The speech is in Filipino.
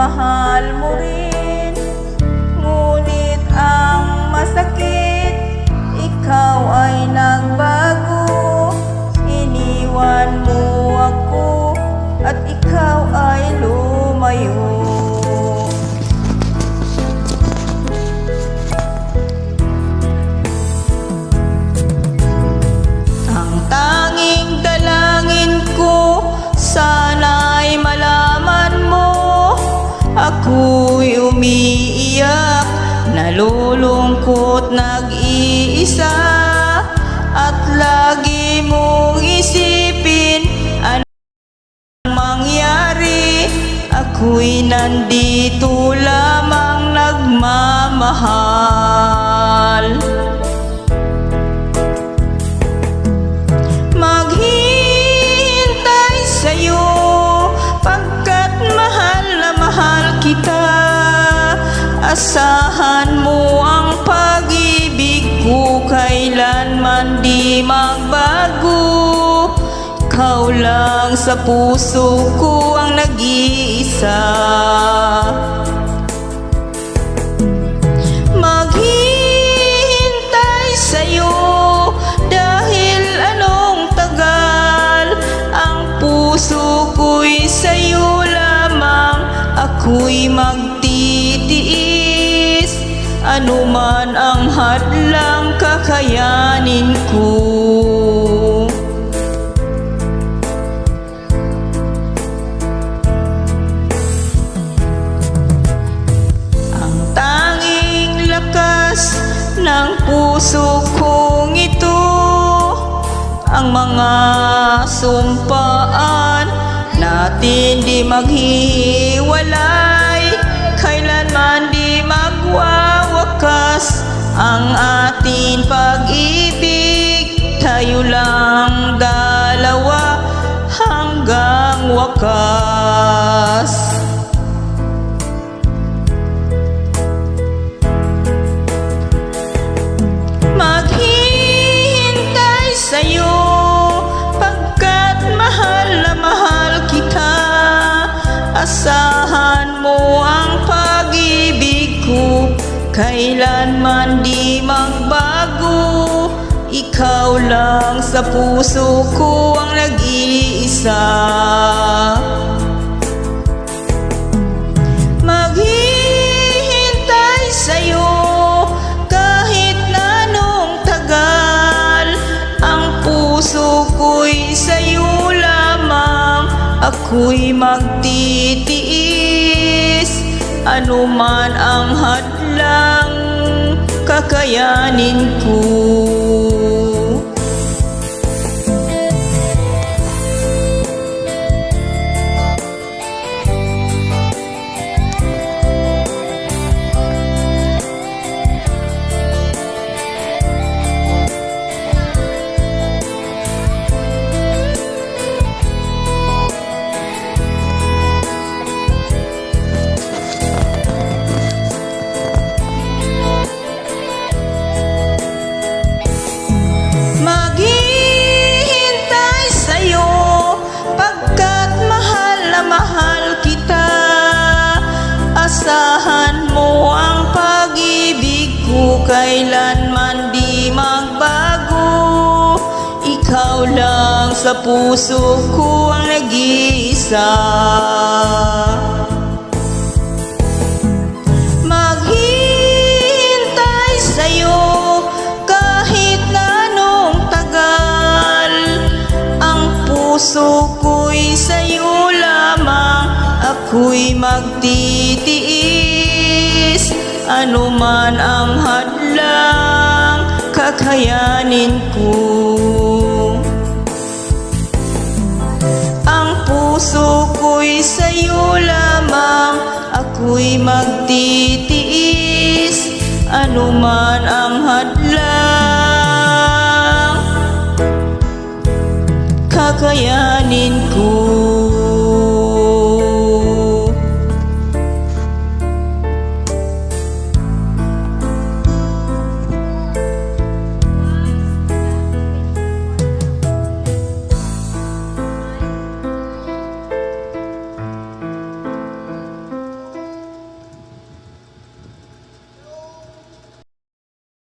mahal mo rin. Ngunit ang masakit, ikaw ay nagbago. Iniwan mo ako at ikaw ay lumayo. Ang tanging dalangin ko, sana'y malaman mo, ako'y umiiyak, nalulungkot, nag-iisa. At lagi mong isipin, anong mangyari, ako'y nandito lamang nagmamahal. Maghihintay sa'yo, pagkat mahal na mahal kita. Asahan mo ang pag-ibig ko, kailanman di magbago. Ikaw lang sa puso ko ang nag-iisa. Maghihintay sa'yo, dahil anong tagal. Ang puso ko'y sa'yo lamang, ako'y magtitiis. Anuman ang hadlang, kakayanin ko. Ang tanging lakas ng puso kong ito, ang mga sumpaan natin di maghiwalay, kailanman di magwawakas ang ating pag-ibig. Tayo lang dalawa hanggang wakas. Maghihintay sa'yo, pagkat mahal na mahal kita. Asahan mo ang pag-ibig ko, kailanman di magbago. Ikaw lang sa puso ko ang nag-iisa. Maghihintay sa'yo, kahit na anong tagal. Ang puso ko'y sa'yo lamang, ako'y magtitiis. Anuman ang hadlang, kakayanin ko. Maghihintay sa'yo, pagkat mahal na mahal kita. Asahan mo ang pag-ibig ko, kailanman di magbago. Ikaw lang sa puso ko ang nag-iisa. Maghihintay sa'yo, kahit na anong tagal. Ang puso ko'y sa'yo lamang, ako'y magtitiis. Anuman ang hadlang, kakayanin ko. Ang puso ko'y sa'yo lamang, ako'y magtitiis. Anuman ang hadlang, kakayanin ko.